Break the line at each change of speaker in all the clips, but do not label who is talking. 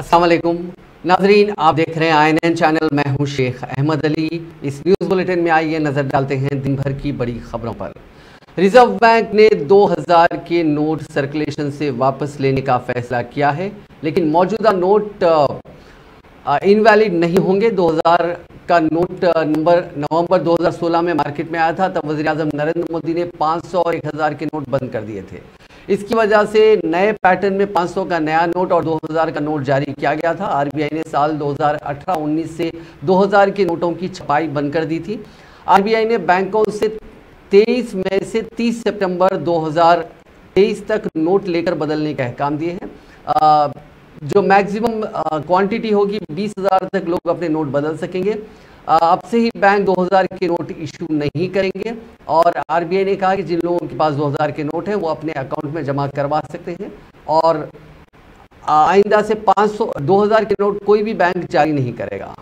अस्सलाम वालेकुम नाजरीन, आप देख रहे हैं INN चैनल। मैं हूं शेख अहमद अली। इस न्यूज़ बुलेटिन में आइए नज़र डालते हैं दिन भर की बड़ी खबरों पर। रिजर्व बैंक ने 2000 के नोट सर्कुलेशन से वापस लेने का फैसला किया है, लेकिन मौजूदा नोट इनवैलिड नहीं होंगे। 2000 का नोट नवंबर 2016 में मार्केट में आया था, तब वज़ीर आज़म नरेंद्र मोदी ने 500 और 1000 के नोट बंद कर दिए थे। इसकी वजह से नए पैटर्न में 500 का नया नोट और 2000 का नोट जारी किया गया था। RBI ने साल 2018-19 से 2000 के नोटों की छपाई बंद कर दी थी। RBI ने बैंकों से 23 मई से 30 सितंबर 2023 तक नोट लेकर बदलने के अहकाम दिए हैं। जो मैक्सिमम क्वांटिटी होगी 20,000 तक लोग अपने नोट बदल सकेंगे। अब से ही बैंक 2000 के नोट इशू नहीं करेंगे और RBI ने कहा कि जिन लोगों के पास 2000 के नोट हैं वो अपने अकाउंट में जमा करवा सकते हैं और आइंदा से 2000 के नोट कोई भी बैंक जारी नहीं करेगा।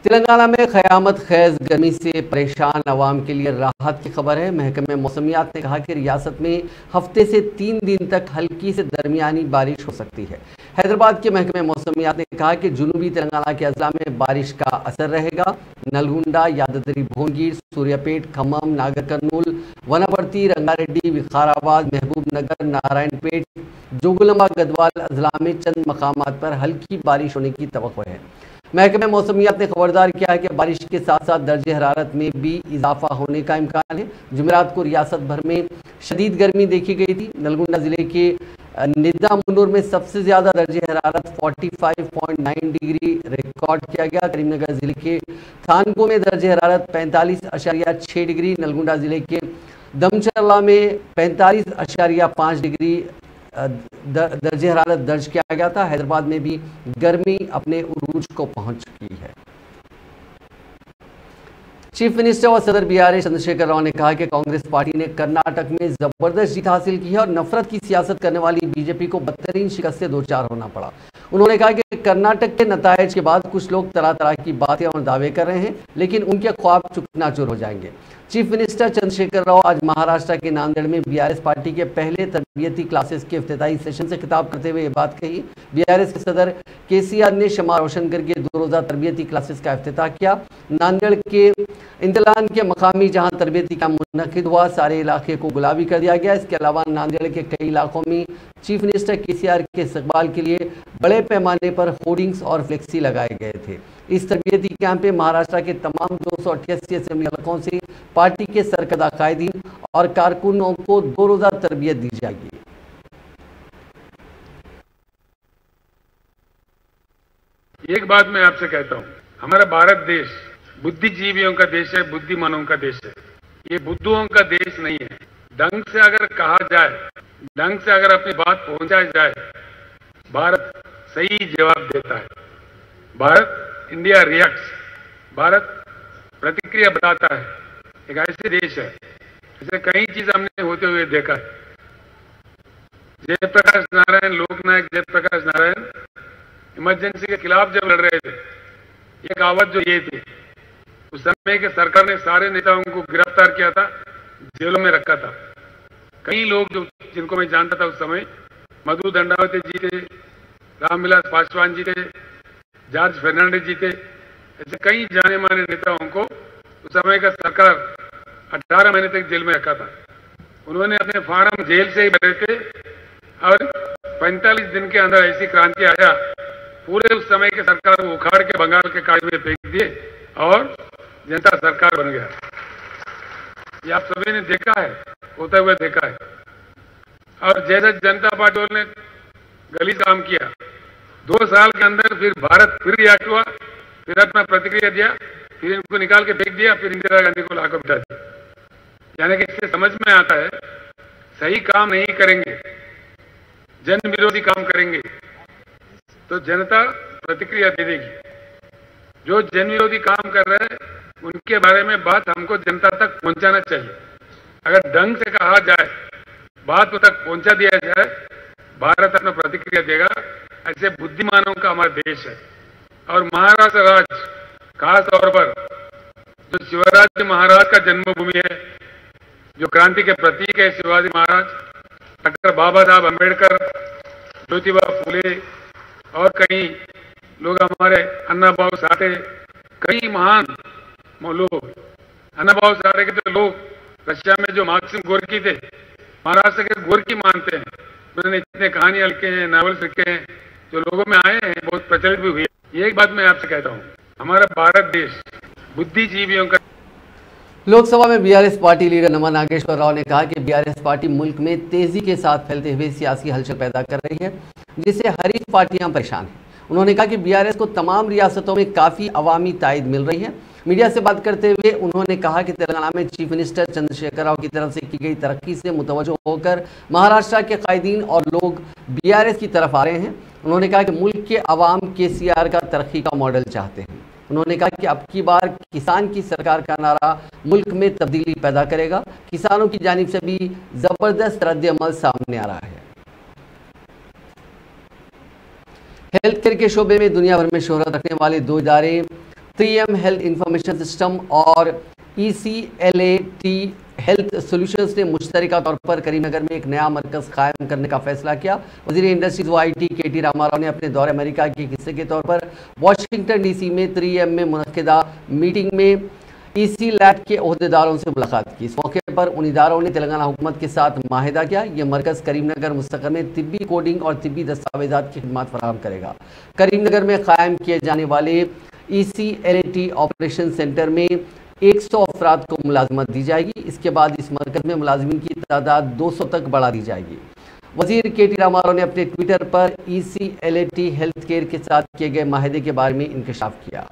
तेलंगाना में क़यामत ख़ेज़ गर्मी से परेशान अवाम के लिए राहत की खबर है। महकमे मौसमियात ने कहा कि रियासत में हफ्ते से 3 दिन तक हल्की से दरमियानी बारिश हो सकती है। हैदराबाद के महकमे मौसमियात ने कहा कि जुनूबी तेलंगाना के अजला में बारिश का असर रहेगा। नलगुंडा, यादाद्री भुवनगिर, सूर्यापेट, खम्मम, नागर कर्नूल, वनापर्ती, रंगारेड्डी, विकाराबाद, महबूब नगर, नारायणपेट, जोगुलंबा, गदवाल अजला में चंद मकामात पर हल्की बारिश होने की तवक्को है। महकमे मौसमियात ने खबरदार किया है कि बारिश के साथ साथ दर्जे हरारत में भी इजाफा होने का इम्कान है। जुमेरात को रियासत भर में शदीद गर्मी देखी गई थी। नलगुंडा जिले के निदा मुन्नूर में सबसे ज़्यादा दर्जे हरारत 45.9 डिग्री रिकॉर्ड किया गया। करीमनगर जिले के थानको में दर्जे हरारत 45.6 डिग्री, नलगुंडा जिले के दमचरला में 45.5 डिग्री दर्जे हरारत दर्ज किया गया था। हैदराबाद में भी गर्मी अपने उरूज को पहुंच चुकी है। चीफ मिनिस्टर और सदर BRA चंद्रशेखर राव ने कहा कि कांग्रेस पार्टी ने कर्नाटक में जबरदस्त जीत हासिल की है और नफरत की सियासत करने वाली बीजेपी को बदतरीन शिकस्त से दो चार होना पड़ा। उन्होंने कहा कि कर्नाटक के नतायज के बाद कुछ लोग तरह तरह की बातें और दावे कर रहे हैं, लेकिन उनके ख्वाब चुकनाचूर हो जाएंगे। चीफ मिनिस्टर चंद्रशेखर राव आज महाराष्ट्र के नांदेड़ में BRS पार्टी के पहले तरबियती क्लासेस के इफ्तिताही सेशन से खिताब करते हुए ये बात कही। BRS के सदर KCR ने शमा रोशन करके 2 रोज़ा तरबियती क्लासेस का इफ्तिताह किया। नांदेड़ के इंतलान के मकामी जहां तरबियती का मुनक़िद हुआ, सारे इलाके को गुलाबी कर दिया गया। इसके अलावा नांदेड़ के कई इलाकों में चीफ मिनिस्टर KCR के इस्तकबाल के लिए बड़े पैमाने पर होर्डिंग्स और फ्लेक्सी लगाए गए थे। इस तरबियती कैंप में महाराष्ट्र के तमाम 288 असेंबली हलकों से पार्टी के सरकर्दा कायदीन और कारकुनों को 2 रोज़ा तरबियत दी जाएगी।
एक बात मैं आपसे कहता हूं, हमारा भारत देश बुद्धिजीवियों का देश है, बुद्धिमानों का देश है। ये बुद्धुओं का देश नहीं है। ढंग से अगर कहा जाए, ढंग से अगर अपनी बात पहुंचाई जाए, भारत सही जवाब देता है। भारत इंडिया रिएक्ट्स, भारत प्रतिक्रिया बताता है। एक ऐसे देश है, ऐसे कई चीज हमने होते हुए देखा है। जयप्रकाश नारायण, लोकनायक जयप्रकाश नारायण इमरजेंसी के खिलाफ जब लड़ रहे थे, एक आवाज जो ये थी, उस समय के सरकार ने सारे नेताओं को गिरफ्तार किया था, जेलों में रखा था। कई लोग जो जिनको मैं जानता था उस समय, मधु दंडावती जी थे, रामविलास पासवान जी थे, जॉर्ज फर्नांडिस जी थे, ऐसे कई जाने माने नेताओं को उस समय का सरकार 18 महीने तक जेल में रखा था। उन्होंने अपने फार्म जेल से ही भरे थे और 45 दिन के अंदर ऐसी क्रांति आया, पूरे उस समय के सरकार को उखाड़ के बंगाल के खाड़ी में फेंक दिए और जनता सरकार बन गया। ये आप सभी ने देखा है, होता हुआ देखा है। और जैसे जनता पार्टी ने गलीज काम किया, 2 साल के अंदर फिर भारत फिर रिएक्ट हुआ, फिर अपना प्रतिक्रिया दिया, फिर इनको निकाल के फेंक दिया, फिर इंदिरा गांधी को लाकर बिठा दिया। यानी कि इससे समझ में आता है, सही काम नहीं करेंगे, जन विरोधी काम करेंगे तो जनता प्रतिक्रिया दे देगी। जो जन विरोधी काम कर रहे हैं उनके बारे में बात हमको जनता तक पहुंचाना चाहिए। अगर ढंग से कहा जाए, बात को तक पहुंचा दिया जाए, भारत अपना प्रतिक्रिया देगा। ऐसे बुद्धिमानों का हमारा देश है। और महाराष्ट्र राज्य खास तौर पर जो शिवराज महाराज का जन्मभूमि है, जो क्रांति के प्रतीक है, शिवाजी महाराज, डॉक्टर बाबा साहब अम्बेडकर, ज्योतिबा फूले और कई लोग, हमारे अन्ना भाऊ साठे, कई महान लोग, अन्ना भाऊ साठे के तो लोग रशिया में जो मार्क्सिम गोर्की थे, महाराष्ट्र के गोर्की मानते हैं। उन्होंने इतने कहानियां लिखे हैं, नॉवेल्स लिखे हैं, जो लोगों में आए हैं, बहुत प्रचलित भी हुई है। ये एक बात मैं आपसे कहता हूँ, हमारा भारत देश बुद्धिजीवियों का।
लोकसभा में बीआरएस पार्टी लीडर नमन नागेश्वर राव ने कहा कि बीआरएस पार्टी मुल्क में तेजी के साथ फैलते हुए सियासी हलचल पैदा कर रही है, जिससे हरीफ पार्टियां परेशान हैं। उन्होंने कहा कि बीआरएस को तमाम रियासतों में काफ़ी अवामी तायद मिल रही है। मीडिया से बात करते हुए उन्होंने कहा कि तेलंगाना में चीफ मिनिस्टर चंद्रशेखर राव की तरफ से की गई तरक्की से मुतवज्जो होकर महाराष्ट्र के कायदीन और लोग बीआरएस की तरफ आ रहे हैं। उन्होंने कहा कि मुल्क के अवाम केसीआर का तरक्की का मॉडल चाहते हैं। उन्होंने कहा कि अब की बार किसान की सरकार का नारा मुल्क में तब्दीली पैदा करेगा। किसानों की जानिब से भी जबरदस्त रद्द-ए-अमल सामने आ रहा है। हेल्थ केयर के शोबे में दुनिया भर में शोहरत रखने वाले दो इदारे 3M हेल्थ इंफॉर्मेशन सिस्टम और ECLAT हेल्थ सॉल्यूशंस ने मुश्तरका तौर पर करीमनगर में एक नया मरकज़ कायम करने का फैसला किया। वज़ीर इंडस्ट्रीज व IT KT रामाराव ने अपने दौरे अमेरिका के हिस्से के तौर पर वाशिंगटन DC में 3M में मुनक्किदा मीटिंग में ECLAT के ओहदेदारों से मुलाकात की। इस मौके पर उन इदारों ने तेलंगाना हुकूमत के साथ माहिदा किया। यह मरकज़ करीमनगर मुस्तक़बिल में तिब्बी कोडिंग और तिब्बी दस्तावेज़ात की खिदमत फराहम करेगा। करीमनगर में कायम किए जाने वाले ECLAT ऑपरेशन सेंटर में 100 अफराद को मुलाजमत दी जाएगी। इसके बाद इस मरकज़ में मुलाजमीन की तादाद 200 तक बढ़ा दी जाएगी। वज़ीर KT रामाराव ने अपने ट्विटर पर ECLAT हेल्थ केयर के साथ किए गए माहिदे के बारे में इंकशाफ किया।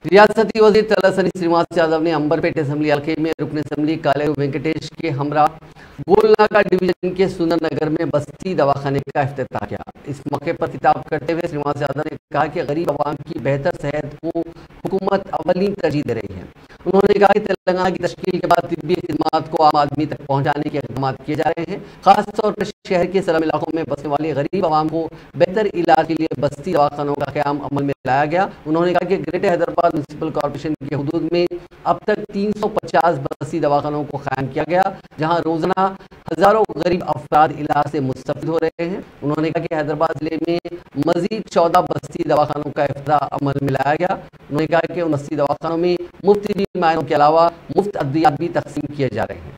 रियासती वज़ीर तलासनी श्रीनिवास यादव ने अंबरपेट असेंबली हल्के में रुकन असेंबली कालेरू वेंकटेश के हमरा गोलनाका डिवीजन के सुंदरनगर में बस्ती दवाखाने का इफ्तिताह किया। इस मौके पर खिताब करते हुए श्रीनिवास यादव ने कहा कि गरीब आवाम की बेहतर सेहत को हुकूमत अव्वलीन तरजीह दे रही है। उन्होंने कहा कि तेलंगाना की तश्कील के बाद तिब्बी खिदमात को आम आदमी तक पहुँचाने के इक़दाम किए जा रहे हैं। खासतौर पर शहर के सलम इलाकों में बसने वाले गरीब आवाम को बेहतर इलाज के लिए बस्ती दवाखानों का क़याम अमल में लाया गया। उन्होंने कहा कि ग्रेटर हैदराबाद म्युनिसिपल कॉर्पोरेशन के हुदूद में अब तक 350 बस्ती दवाखानों को कायम किया गया, जहां रोजाना हजारों गरीब अफराद इलाज से मुस्तफिद हो रहे हैं। उन्होंने कहा कि हैदराबाद जिले में मजीद 14 बस्ती दवाखानों का इफ्तिताह अमल में लाया गया। उन्होंने कहा कि उन बस्ती दवाखानों में मुफ्त बीमारियों के अलावा मुफ्त अद्वियात भी तकसीम किए जा रहे हैं।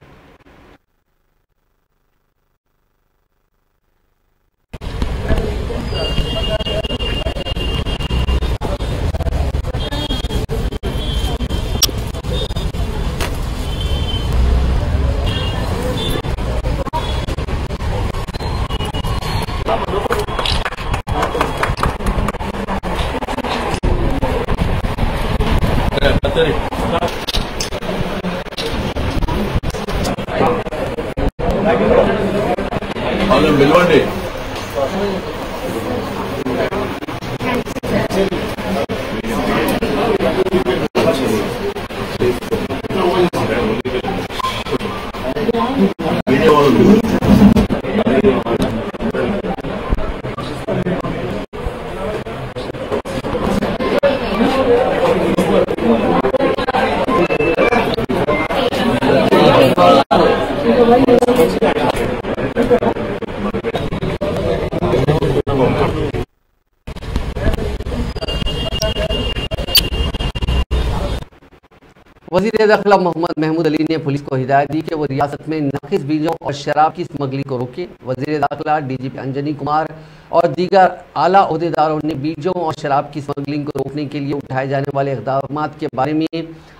वज़ीर दाखिला मोहम्मद महमूद अली ने पुलिस को हिदायत दी कि वो रियासत में नाकिस बीजों और शराब की स्मगलिंग को रोके। वज़ीर दाखिला DGP अंजनी कुमार और दीगर आला ओहदेदारों ने बीजों और शराब की स्मगलिंग को रोकने के लिए उठाए जाने वाले इक़दाम के बारे में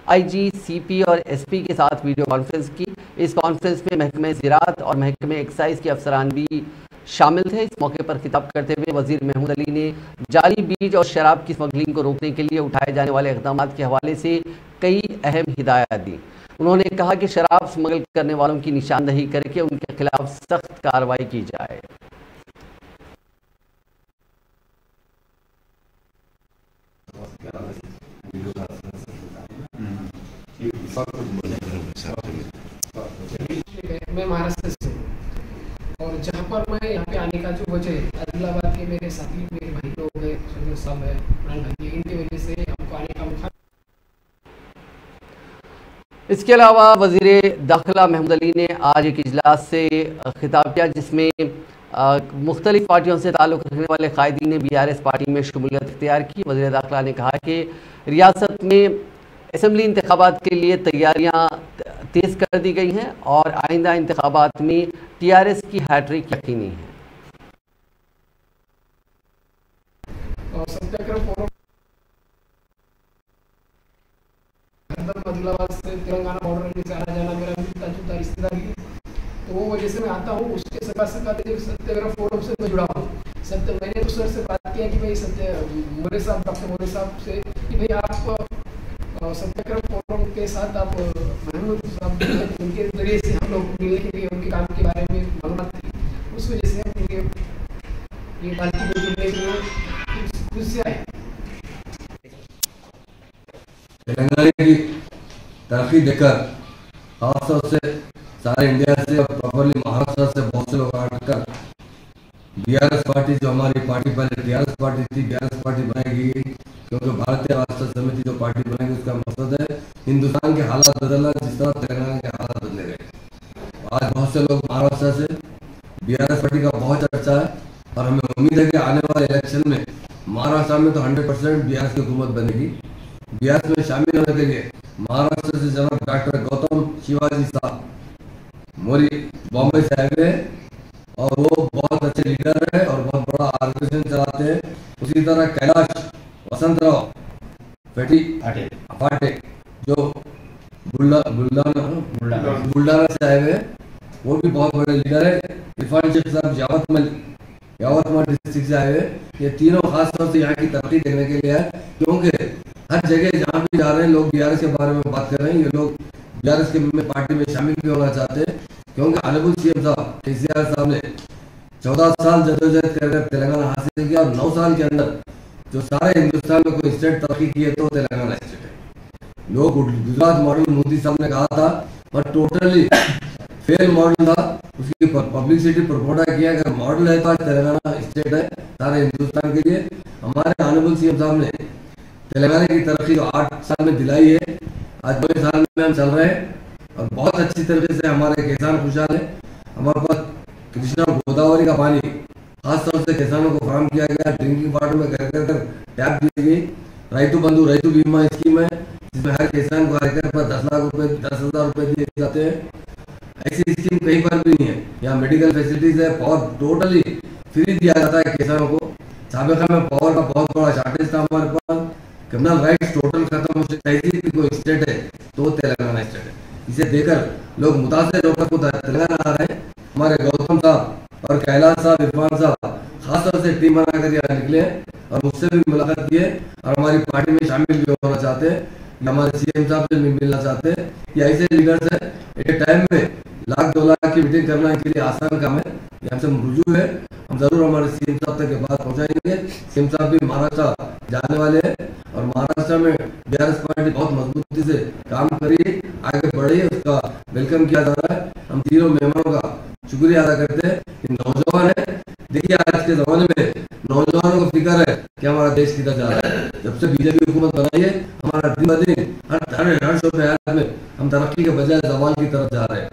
IG, CP और SP के साथ वीडियो कॉन्फ्रेंस की। इस कॉन्फ्रेंस में महकमे ज़राअत और महकमे एक्साइज के अफसरान भी शामिल थे। इस मौके पर खिताब करते हुए वज़ीर महमूद अली ने जाली बीज और शराब की स्मगलिंग को रोकने के लिए उठाए जाने वाले इक़दाम के हवाले से कई अहम हिदायत दी। उन्होंने कहा कि शराब स्मगल करने वालों की निशानदही करके उनके खिलाफ सख्त कार्रवाई की जाए।
मैं महाराष्ट्र से और जहाँ पर मैं यहाँ पे आने का जो वजह है, आदिलाबाद के मेरे साथी मेरे भाई लोग हैं, सुंदर साहब है, इमरान भाई, इनकी वजह से हमको आने का मौका।
इसके अलावा वज़ीर दाखिला महमूद अली ने आज एक इजलास से खिताब किया, जिसमें मुख्तलिफ पार्टियों से ताल्लुक़ रखने वाले कायदीन ने BRS पार्टी में शमूलियत इख्तियार की। वज़ीर दाखिला ने कहा कि रियासत में असम्बली इंतखाबात के लिए तैयारियां तेज़ कर दी गई हैं और आइंदा इंतखाबात में TRS की हैट्रिक यकीनी है।
आदिलाबाद से तेलंगाना बॉर्डर से आना जाना मेरा ताजुब रिश्तेदारी है, तो वो वजह से मैं आता हूँ। उसके साथ सत्याग्रह फोरम से मैं जुड़ा हूँ। मैंने तो सर से बात किया कि भाई मोरे साहब, डॉक्टर मोरे साहब से कि भाई आप सत्याग्रह फोरम के साथ आप महमूद साहब उनके जरिए से हम लोग मिले के लिए उनके काम के बारे में मालूमात थी, उस वजह से हम ये पार्टी में जुड़ने के लिए खुद से आए।
तेलंगाना की तरक्की देखकर खासतौर से सारे इंडिया से और प्रॉपरली महाराष्ट्र से बहुत से लोग आकर BRS पार्टी, जो हमारी पार्टी पहले TRS पार्टी थी, BRS पार्टी बनाई गई क्योंकि भारतीय राष्ट्र समिति जो पार्टी बनाएगी उसका मकसद है हिंदुस्तान के हालात बदलना, जिस तरह तेलंगाना के हालात बदले गए। आज बहुत से लोग महाराष्ट्र से BRS पार्टी का बहुत चर्चा है और हमें उम्मीद है कि आने वाले इलेक्शन में महाराष्ट्र में तो 100% BRS की हुकूमत बनेगी। BRS में शामिल होने के लिए महाराष्ट्र से जनाब डॉक्टर गौतम शिवाजी साहब मोरी बॉम्बे से आए हुए और वो बहुत अच्छे लीडर है और बहुत बड़ा ऑर्गेनाइजेशन चलाते हैं। उसी तरह कैलाश वसंतराव फेटी फाटे जो बुल्डाना से आए हुए, वो भी बहुत बड़े लीडर है। इरफान शेख साहब यावतमल डिस्ट्रिक्ट से आए हुए। ये तीनों खास तौर से यहाँ की तरक्की देखने के लिए है, क्योंकि हर जगह जहाँ भी जा रहे हैं लोग BRS के बारे में बात कर रहे हैं। ये लोग BRS के में पार्टी में शामिल भी होना चाहते हैं, क्योंकि ऑनरेबल CM साहब KCR साहब ने 14 साल जदोजहद कर तेलंगाना हासिल किया और 9 साल के अंदर जो सारे हिंदुस्तान में कोई स्टेट तरक्की की है तो तेलंगाना स्टेट है। लोग गुजरात मॉडल मोदी साहब ने कहा था पर टोटली फेल मॉडल था, उसकी पब्लिसिटी प्रमोटा किया। अगर मॉडल है तो आज तेलंगाना स्टेट है सारे हिंदुस्तान के लिए। हमारे ऑनरेबल CM साहब ने तेलंगाना की तरक्की जो 8 साल में दिलाई है, आज 2 साल में हम चल रहे हैं और बहुत अच्छी तरीके से हमारे किसान खुशहाल है। हमारे पास कृष्णा गोदावरी का पानी खासतौर से किसानों को फराहम किया गया। ड्रिंकिंग वाटर में घर घर टैप दी गई। रैतु बंधु रैतु बीमा स्कीम है, जिसमें हर किसान को हर घर पर 10 लाख रुपए 10,000 रुपए दिए जाते हैं। ऐसी स्कीम कहीं पर भी नहीं है। यहाँ मेडिकल फैसिलिटीज है, पावर टोटली फ्री दिया जाता है किसानों को। साबिका में पावर का बहुत बड़ा शॉर्टेज था हमारे पास। क्रिमिनल राइट्स टोटल खत्म हो चुका है। तहजीब की कोई स्टेट है तो तेलंगाना स्टेट है। इसे देखकर लोग मुतासिर होकर तेलंगाना आ रहे हैं। हमारे गौतम साहब और कैलाश साहब, इरफान साहब खासतौर से टीम बनाकर यहाँ निकले हैं और मुझसे भी मुलाकात की है और हमारी पार्टी में शामिल भी होना चाहते हैं। हमारे CM साहब से भी मिलना चाहते हैं। ये ऐसे लीडर्स है, एक टाइम में 1,00,000-2 लाख की मीटिंग करना इनके लिए आसान काम है। ये हमसे रुजू है। हम जरूर हमारे CM साहब तक ये बात पहुँचाएंगे। CM साहब भी महाराष्ट्र जाने वाले हैं और महाराष्ट्र में BRS पार्टी बहुत मजबूती से काम करी, आगे बढ़ी, उसका वेलकम किया जा रहा है। हम तीनों मेहमानों का शुक्रिया अदा करते हैं। नौजवान है, देखिए आज के जमाने में नौजवानों को फिक्र है कि हमारा देश किधर जा रहा है। जब से BJP हुकूमत बनाई है, हमारा दिन ब दिन हर शोबे में हम तरक्की के बजाय जवाल की तरफ जा रहे हैं।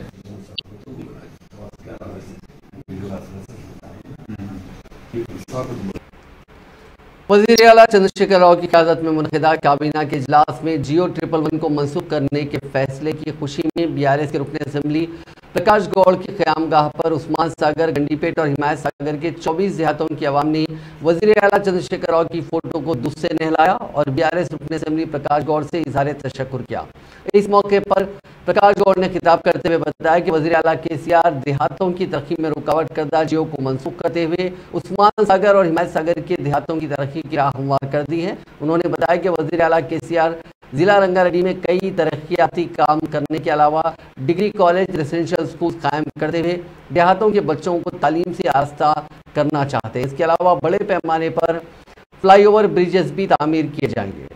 वज़ीर आला चंद्रशेखर राव की क़यादत में मुनक़िदा काबीना के इजलास में जियो 111 को मंसूख करने के फैसले की खुशी में BRS के रुकन असम्बली प्रकाश गौड़ की क़यामगाह पर उस्मान सागर, गंडीपेट और हिमायत सागर के 24 देहातों की आवाम ने वज़ीर आला चंद्रशेखर राव की फ़ोटो को दूध से नहलाया और BRS रुकन असम्बली प्रकाश गौड़ से इज़हार तशक्कुर किया। इस मौके पर प्रकाश गौड़ ने खिताब करते हुए बताया कि वज़ीर आला KCR देहातों की तरक्की में रुकावट करदा जियो को मनसूख करते हुए उस्मान सागर और हिमायत सागर के देहातों की तरक्की की राह हमवार कर दी है। उन्होंने बताया कि वज़ीर आला KCR जिला रंगारेड्डी में कई तरक्याती काम करने के अलावा डिग्री कॉलेज, रेजिडेंशियल स्कूल कायम करते हुए देहातों के बच्चों को तालीम से आस्था करना चाहते हैं। इसके अलावा बड़े पैमाने पर फ्लाईओवर ब्रिजेस भी तामीर किए जाएंगे।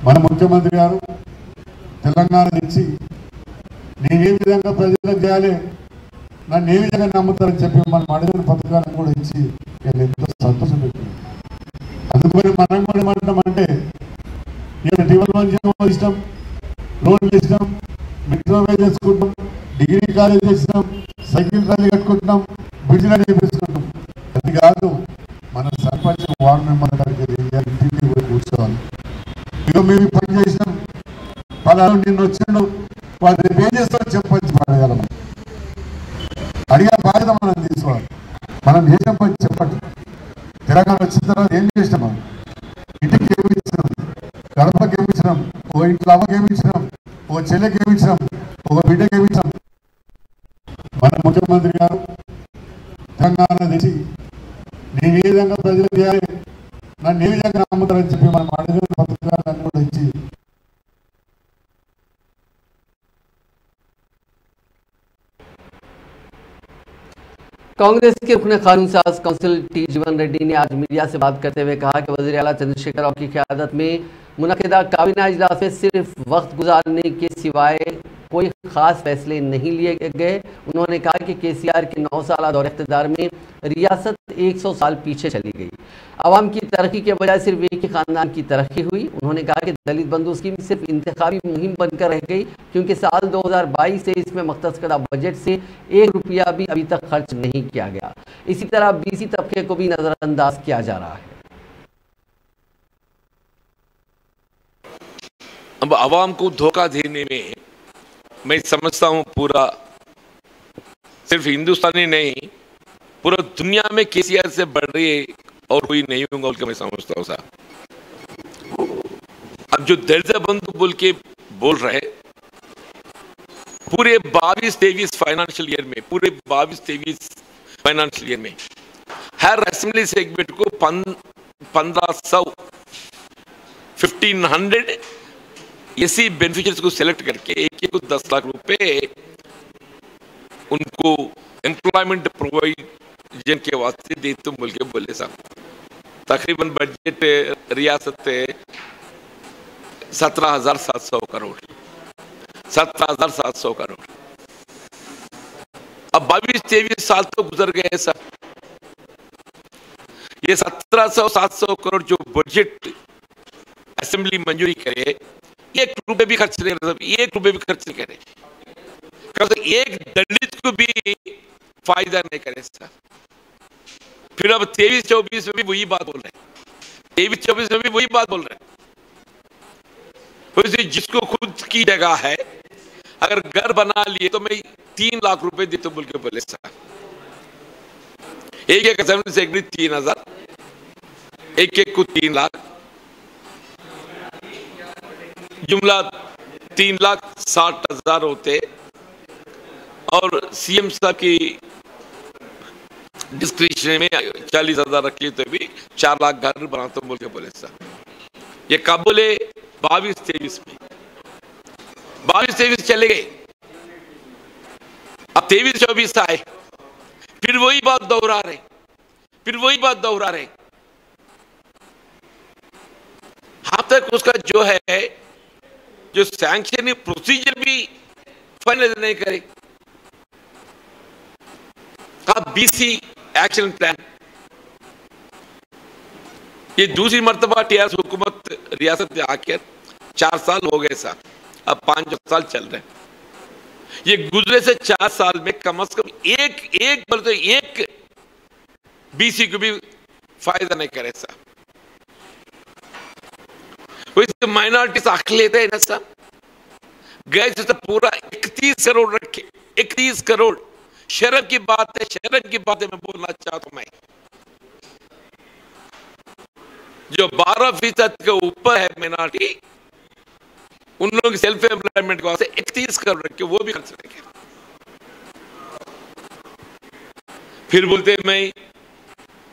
మన ముఖ్యమంత్రి గారు తెలంగాణ ఇచ్చి నేను ఏ విధంగా ప్రజలకు చేయాలి, నన్ను ఏ విధంగా నమ్ముతారని చెప్పి మన అడిగిన పథకాలను కూడా ఇచ్చి నేను ఎంతో సంతోషం పెట్టాను. అందుకని మనం కూడా ఏమంటామంటే ఇలా డివల్యూషన్ ఇష్టం, రోడ్లు ఇష్టం, మెట్రో వే చేసుకుంటాం, డిగ్రీ కాలేజ్ చేసినాం, సైకిల్ ర్యాలీ కట్టుకుంటున్నాం, బ్రిడ్జ్లు చేపిస్తున్నాం. అది కాదు, మన సర్పంచ్ వార్డు మెంబర్ గారికి ఇంటింటికి పోయి కూర్చోవాలి. ఇక మేము పని చేసినాం, పలానా నిన్ను వచ్చిండు, వాళ్ళు రేపు ఏం చేస్తారో చెప్పచ్చు అడగలం. అడిగే బాధ్యత మనం తీసుకోవాలి. మనం చేసిన పని చెప్పండి. తెలంగాణ వచ్చిన తర్వాత ఏం చేసినాం? మనం ఇంటికి ఏమి ఇచ్చినాం, గడపకి ఏమి ఇచ్చినాం, ఓ ఇంట్లో అమ్మకి ఏమి ఇచ్చినాం, ఓ చెల్లెకి ఏమి ఇచ్చినాం, ఒక బిడ్డకి ఏమి ఇచ్చినాం. మన ముఖ్యమంత్రి గారు తెలంగాణ తెచ్చి నేను ఏ విధంగా ప్రజలకు చేయాలి, నన్ను ఏ విధంగా నమ్ముతారని చెప్పి మనం అడిగిన పత్రికలను కూడా ఇచ్చి
कांग्रेस के रुकन कानून साज काउंसिल टी जीवन रेड्डी ने आज मीडिया से बात करते हुए कहा कि वज़ीर आला चंद्रशेखर राव की क़यादत में मुनक़िदा काबीना इजलास में सिर्फ वक्त गुजारने के सिवाय कोई ख़ास फैसले नहीं लिए गए। उन्होंने कहा कि केसीआर के 9 साल दौर इक़्तिदार में रियासत 100 साल पीछे चली गई। आवाम की तरक्की के बजाय सिर्फ एक ही ख़ानदान की तरक्की हुई। उन्होंने कहा कि दलित बंधु स्कीम सिर्फ इंतखाबी मुहिम बनकर रह गई, क्योंकि साल 2022 से इसमें मख्तस करदा बजट से 1 रुपया भी अभी तक खर्च नहीं किया गया। इसी तरह बीसी तबके को भी नज़रअंदाज किया जा रहा है।
अब आवाम को धोखा देने में मैं समझता हूं पूरा सिर्फ हिंदुस्तानी नहीं, पूरा दुनिया में केसीआर से बढ़ रही है और कोई नहीं होगा बोल के मैं समझता हूं साहब। अब जो दर्जा बंधु बोल के बोल रहे, पूरे 22-23 फाइनेंशियल ईयर में, पूरे 22-23 फाइनेंशियल ईयर में हर असेंबली सेगमेंट को 1500 एसी बेनिफिशियरीज को सिलेक्ट करके एक को 10 लाख रुपए उनको एम्प्लॉयमेंट प्रोविजन के वास्ते दे तुम बोल के बोले साहब। तकरीबन बजट रियासत 17,700 करोड़ 17,700 करोड़। अब 22-23 साल तो गुजर गए सर। ये 17,700 करोड़ जो बजट असेंबली मंजूरी करे, 1 रुपए भी खर्च नहीं करे, 1 रुपए भी खर्च नहीं करे, एक दलित को भी फायदा नहीं करे सर। फिर अब 23-24 में भी वही बात बोल रहे हैं, 23-24 में भी वही बात बोल रहे हैं। तो जिसको खुद की जगह है, अगर घर बना लिए तो मैं 3 लाख रुपए दे तो बोल के बोले सर। एक असेंबली सेक्रेटरी 3,000, एक को 3 लाख, जुमला 3,60,000 होते। और सीएम साहब की डिस्क्रिप्शन में 40,000 रखी तो भी 4 लाख घर बना तो बोल के बोले सर। ये कब बोले? 22-23 में। 22-23 चले गए, अब 23-24 आए, फिर वही बात दोहरा रहे, अब तक उसका जो है जो सैंक्शन प्रोसीजर भी फाइनल नहीं करे। अब बीसी एक्शन प्लान, ये दूसरी मर्तबा टीआरएस हुकूमत रियासत में आकर 4 साल हो गए साहब, अब 5 साल चल रहे हैं। ये गुजरे से 4 साल में कम से कम एक बीसी को भी फायदा नहीं करे साहब। वैसे माइनॉरिटीज हक लेते हैं ना साहब। गए तो पूरा 31 करोड़ रखे, 31 करोड़। शर्म की बात है मैं बोलना चाहता हूं। मैं जो 12% के ऊपर है माइनॉरिटी, उन लोगों की सेल्फ एम्प्लॉयमेंट के वास्ते 31 करोड़ रखे, वो भी खर्च नहीं किया। फिर बोलते मैं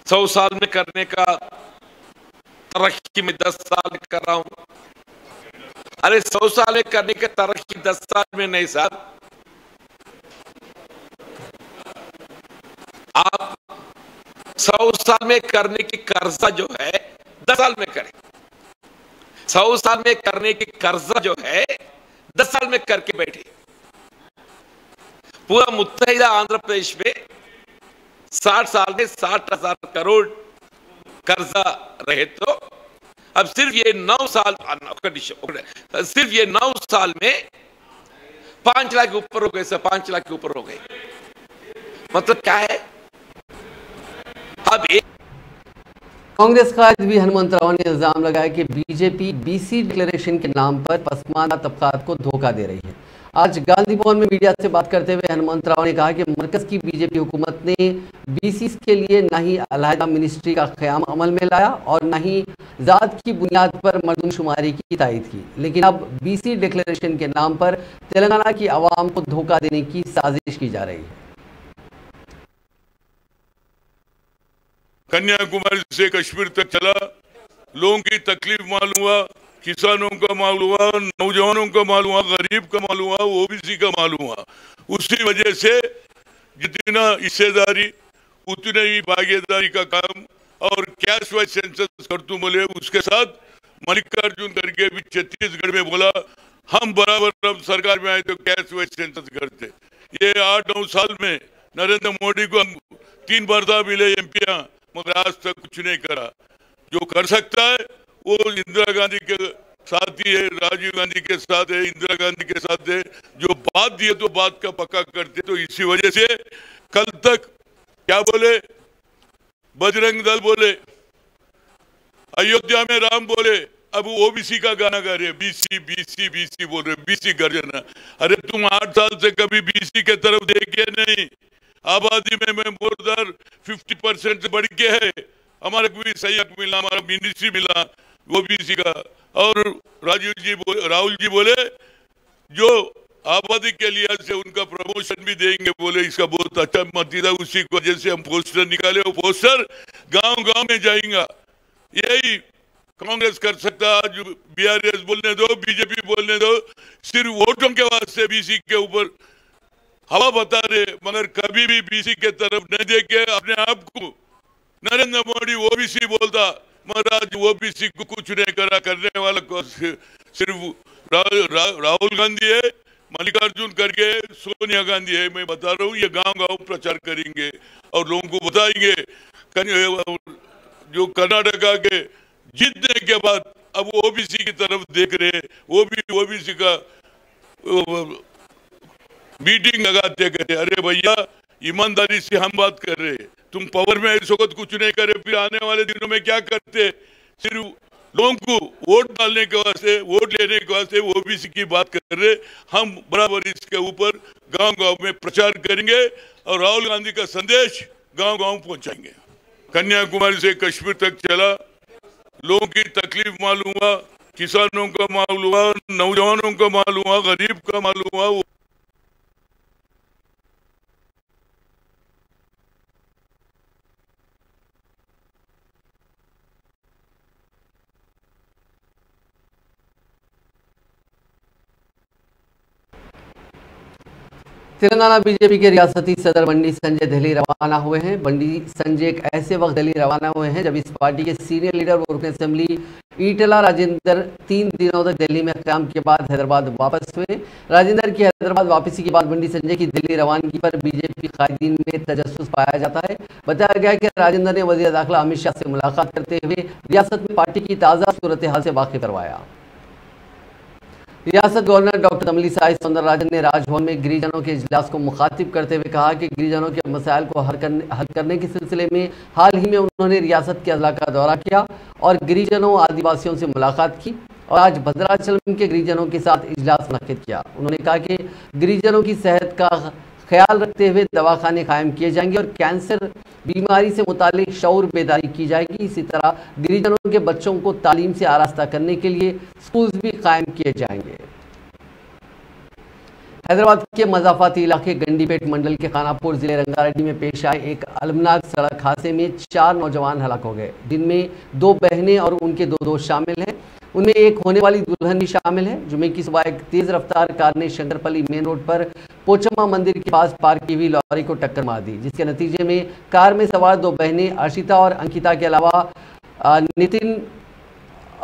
100 साल में करने का तरक्की में 10 साल कर रहा हूं। अरे 100 साल में करने का तरक्की 10 साल में नहीं साहब। आप 100 साल में करने की कर्जा जो है 10 साल में करें। 100 साल में करने की कर्जा जो है 10 साल में करके बैठे। पूरा मुत्तहिदा आंध्र प्रदेश में 60 साल में 60,000 करोड़ कर्जा रहे तो अब सिर्फ ये 9 साल सिर्फ ये 9 साल में 5 लाख के ऊपर हो गए सर, 5 लाख के ऊपर हो गए। मतलब क्या है? अब
कांग्रेस का आज भी हनुमंतराव ने इल्जाम लगाया कि बीजेपी बीसी डिक्लेरेशन के नाम पर पसमानदा तबकात को धोखा दे रही है। आज गांधी भवन में मीडिया से बात करते हुए हनुमंतराव ने कहा कि मरकज की बीजेपी हुकूमत ने बीसी के लिए न ही अलहदा मिनिस्ट्री का क़याम अमल में लाया और न ही ज़ात की बुनियाद पर मर्दमशुमारी की तायद की, लेकिन अब बीसी डिक्लेरेशन के नाम पर तेलंगाना की आवाम को धोखा देने की साजिश की जा रही है।
कन्याकुमारी से कश्मीर तक चला, लोगों की तकलीफ मालूम हुआ, किसानों का मालूम हुआ, नौजवानों का मालूम हुआ, गरीब का मालूम हुआ, ओबीसी का मालूम हुआ। उसी वजह से जितना हिस्सेदारी उतने ही भागीदारी का काम और कैश वाइज सेंसस कर तू बोले, उसके साथ मल्लिकार्जुन खड़गे भी छत्तीसगढ़ में बोला हम बराबर हम सरकार में आए तो कैश वाइज सेंसस करते। ये 8-9 साल में नरेंद्र मोदी को हम 3 बार मिले एमपियां, मगर आज तक कुछ नहीं करा। जो कर सकता है वो इंदिरा गांधी के साथ ही है, राजीव गांधी के साथ है, इंदिरा गांधी के साथ है। जो बात दिए तो बात का पक्का करते। तो इसी वजह से कल तक क्या बोले, बजरंग दल बोले, अयोध्या में राम बोले, अब ओबीसी का गाना गा रहे, बीसी बीसी बीसी बोल रहे, बीसी गर्जना। अरे तुम 8 साल से कभी बीसी के तरफ देखे नहीं। आबादी में मोर देन 50% से बढ़ के है। हमारे को भी सही हक मिला, हमारा मिनिस्ट्री मिला ओबीसी का। और राहुल जी बोले जो आबादी के लिहाज से उनका प्रमोशन भी देंगे, बोले इसका बहुत अच्छा मत था। उसी की वजह से हम पोस्टर निकाले, वो पोस्टर गांव-गांव में जाएगा। यही कांग्रेस कर सकता। आज बीआरएस बोलने दो, बीजेपी बोलने दो, सिर्फ वोटों के वास्ते बीसी के ऊपर हवा बता रहे, मगर कभी भी बीसी के तरफ नहीं देखे। अपने आप को नरेंद्र मोदी ओबीसी बोलता, मगर आज ओबीसी को कुछ नहीं करा। करने वाला सिर्फ राहुल गांधी है, मल्लिकार्जुन खड़गे, सोनिया गांधी है। मैं बता रहा हूँ, ये गांव-गांव प्रचार करेंगे और लोगों को बताएंगे। जो कर्नाटका के जीतने के बाद अब ओबीसी की तरफ देख रहे, वो भी ओबीसी का मीटिंग लगाते करे। अरे भैया, ईमानदारी से हम बात कर रहे, तुम पावर में इस वक्त कुछ नहीं करे, फिर आने वाले दिनों में क्या करते? सिर्फ लोगों को वोट डालने के वास्ते, वोट लेने के वास्ते ओबीसी की बात कर रहे। हम बराबर इसके ऊपर गांव-गांव में प्रचार करेंगे और राहुल गांधी का संदेश गांव-गांव पहुंचाएंगे। कन्याकुमारी से कश्मीर तक चला, लोगों की तकलीफ मालूम हुआ, किसानों का मालूम हुआ, नौजवानों का मालूम हुआ, गरीब का मालूम हुआ।
तेलंगाना बीजेपी के रियासती सदर बंडी संजय दिल्ली रवाना हुए हैं। बंडी संजय एक ऐसे वक्त दिल्ली रवाना हुए हैं जब इस पार्टी के सीनियर लीडर और रुकन असेंबली ईटला राजेंद्र 3 दिनों तक दिल्ली में क़याम के बाद हैदराबाद वापस हुए। राजेंद्र की हैदराबाद वापसी के बाद बंडी संजय की दिल्ली रवानगी पर बीजेपी कायदीन में तजस्सुस पाया जाता है। बताया गया कि राजेंद्र ने वज़ीर दाखिला अमित शाह से मुलाकात करते हुए रियासत में पार्टी की ताज़ा सूरत हाल से वाकिफ करवाया। रियासत गवर्नर डॉक्टर तमिलिसाई सौंदरराजन ने राजभवन में गिरिजनों के इजलास को मुखातिब करते हुए कहा कि गिरिजनों के मसाइल को हल करने के सिलसिले में हाल ही में उन्होंने रियासत के अजला का दौरा किया और गिरिजनों आदिवासियों से मुलाकात की और आज भद्राचलम के गिरिजनों के साथ इजलास मुनक्किद किया। उन्होंने कहा कि गिरिजनों की सेहत का ख्याल रखते हुए दवाखाने कायम किए जाएंगे और कैंसर बीमारी से मुतालिक शऊर बेदारी की जाएगी। इसी तरह गिरिजनों के बच्चों को तालीम से आरास्ता करने के लिए स्कूल्स भी कायम किए जाएंगे। हैदराबाद के मजाफाती इलाके गंडीपेट मंडल के खानापुर जिले रंगारेड्डी में पेश आए एक अलमनाक सड़क हादसे में 4 नौजवान हलाक हो गए, जिनमें 2 बहनें और उनके 2 दोस्त शामिल हैं। उनमें एक होने वाली दुल्हन भी शामिल है। जुमे की सुबह एक तेज रफ्तार कार ने शंकरपल्ली मेन रोड पर पोचम्मा मंदिर के पास पार्क की हुई लॉरी को टक्कर मार दी, जिसके नतीजे में कार में सवार 2 बहनें अर्शिता और अंकिता के अलावा नितिन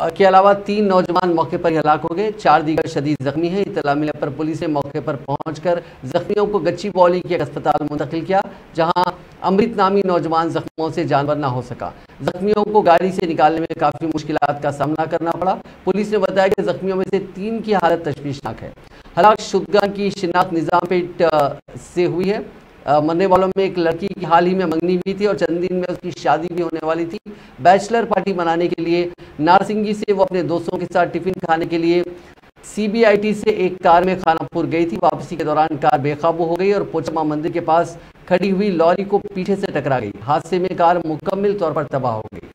के अलावा 3 नौजवान मौके पर हलाक हो गए। 4 दीगर शदीद जख्मी हैं। इत्तला मिलने पर पुलिस ने मौके पर पहुंचकर जख्मियों को गच्चीबौली के एक अस्पताल मुंतकिल किया, जहां अमृत नामी नौजवान जख्मों से जानवर न हो सका। जख्मियों को गाड़ी से निकालने में काफ़ी मुश्किलात का सामना करना पड़ा। पुलिस ने बताया कि जख्मियों में से 3 की हालत तशवीशनाक है। हलाक शुदगा की शिनाख्त निजामपेट से हुई है। मरने वालों में एक लड़की की हाल ही में मंगनी हुई थी और चंद दिन में उसकी शादी भी होने वाली थी। बैचलर पार्टी मनाने के लिए नारसिंगी से वो अपने दोस्तों के साथ टिफिन खाने के लिए CBIT से एक कार में खानापुर गई थी। वापसी के दौरान कार बेकाबू हो गई और पोचमा मंदिर के पास खड़ी हुई लॉरी को पीछे से टकरा गई। हादसे में कार मुकम्मल तौर पर तबाह हो गई।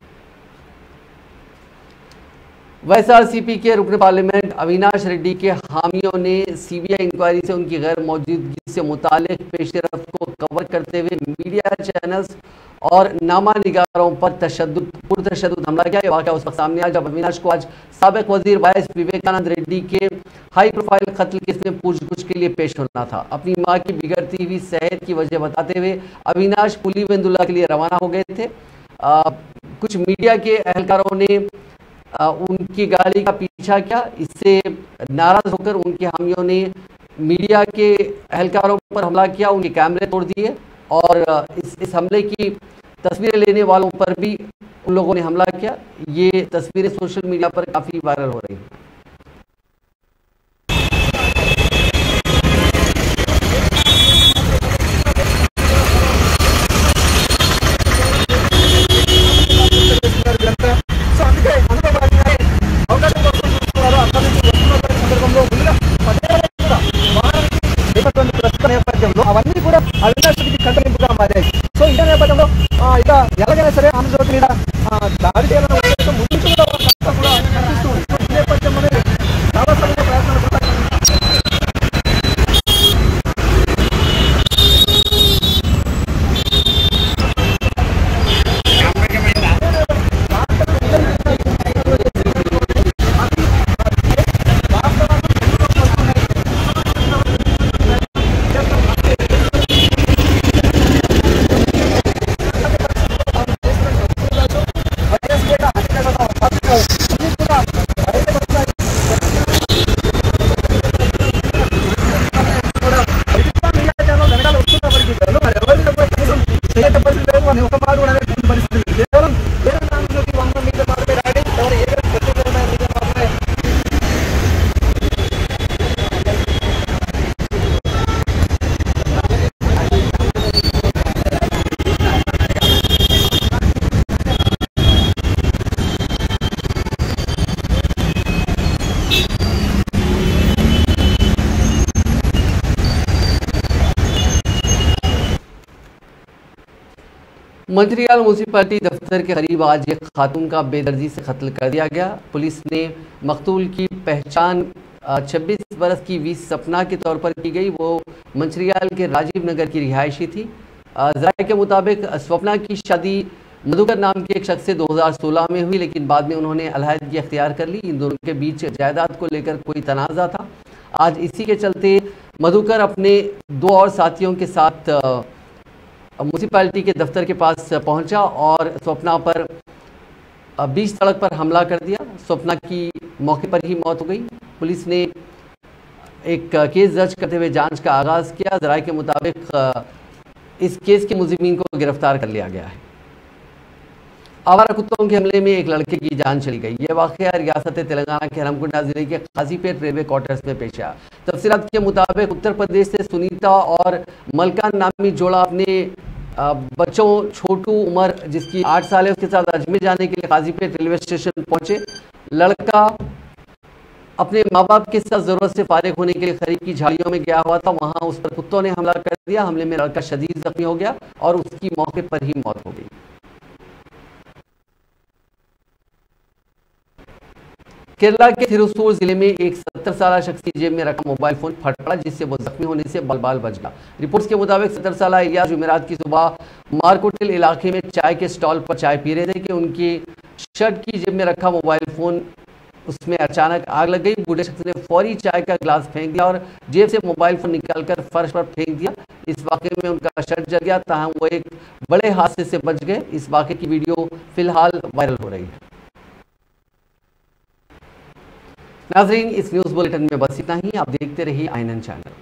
YSRCP के रुकन पार्लियामेंट अविनाश रेड्डी के हामियों ने CBI इंक्वायरी से उनकी गैर मौजूदगी से मुतालिक पेशरफ्त को कवर करते हुए मीडिया चैनल्स और नामा निगारों पर पुरतशद्दुद हमला किया। यह वाक़या उस वक्त सामने आया जब अविनाश को आज साबिक वजीर वाइस विवेकानंद रेड्डी के हाई प्रोफाइल कत्ल केस में पूछगछ के लिए पेश होना था। अपनी मां की बिगड़ती हुई सेहत की वजह बताते हुए अविनाश पुलिवेंदुला के लिए रवाना हो गए थे। कुछ मीडिया के अहलकारों ने उनकी गाड़ी का पीछा किया। इससे नाराज होकर उनके हामियों ने मीडिया के अहलकारों पर हमला किया, उनके कैमरे तोड़ दिए और इस हमले की तस्वीरें लेने वालों पर भी उन लोगों ने हमला किया। ये तस्वीरें सोशल मीडिया पर काफ़ी वायरल हो रही हैं।
అవన్నీ కూడా అవినాష్కి కంటలింపుగా మారాయి. సో ఇదే నేపథ్యంలో ఇక ఎలాగైనా సరే ఆంధ్రజ్యోతి మీద దాడి చేయాలన్న ఉద్దేశం ముందు కూడా కనిపిస్తూ ఉంది. ఈ నేపథ్యంలోనే చాలా సమయ ప్రయత్నాలు కూడా
मंत्रियाल म्यूनसिपैलिटी दफ्तर के करीब आज एक खातून का बेदर्दी से कत्ल कर दिया गया। पुलिस ने मकतूल की पहचान 26 बरस की वी सपना के तौर पर की गई। वो मंत्रियाल के राजीव नगर की रिहायशी थी। ज़राए के मुताबिक स्वप्ना की शादी मधुकर नाम के एक शख्स से 2016 में हुई, लेकिन बाद में उन्होंने अलहदगी अख्तियार कर ली। इन दोनों के बीच जायदाद को लेकर कोई तनाज़ा था। आज इसी के चलते मधुकर अपने 2 और साथियों के साथ म्यूनसिपैलिटी के दफ्तर के पास पहुंचा और स्वप्ना पर बीच सड़क पर हमला कर दिया। स्वप्ना की मौके पर ही मौत हो गई। पुलिस ने एक केस दर्ज करते हुए जांच का आगाज़ किया। ज़राए के मुताबिक इस केस के मुलज़िमीन को गिरफ्तार कर लिया गया है। आवारा कुत्तों के हमले में एक लड़के की जान चली गई। यह वाक़या रियासत तेलंगाना के हरमकुंडा जिले के काजीपेट रेलवे क्वार्टर्स में पेश आया। तफसीलात के मुताबिक उत्तर प्रदेश से सुनीता और मलका नामी जोड़ा अपने बच्चों छोटू उमर जिसकी 8 साल है उसके साथ अजमेर जाने के लिए काजीपेट रेलवे स्टेशन पहुंचे। लड़का अपने माँ बाप के साथ ज़रूरत से फारिग होने के लिए करीब की झाड़ियों में गया हुआ था। वहां उस पर कुत्तों ने हमला कर दिया। हमले में लड़का शदीद जख्मी हो गया और उसकी मौके पर ही मौत हो गई। केरला के थिरुसूर जिले में एक 70 साल शख्स की जेब में रखा मोबाइल फोन फट पड़ा, जिससे वो जख्मी होने से बाल बच गया। रिपोर्ट्स के मुताबिक 70 साल इलियास जुमेरात की सुबह मार्कोटिल इलाके में चाय के स्टॉल पर चाय पी रहे थे कि उनकी शर्ट की जेब में रखा मोबाइल फोन उसमें अचानक आग लग गई। बूढ़े शख्स ने फौरी चाय का गिलास फेंक दिया और जेब से मोबाइल फोन निकालकर फर्श पर फेंक दिया। इस वाक़े में उनका शर्ट जल गया, ताहम वो एक बड़े हादसे से बच गए। इस वाक़े की वीडियो फिलहाल वायरल हो रही है। नाज़रीन, इस न्यूज़ बुलेटिन में बस इतना ही। आप देखते रहिए INN चैनल।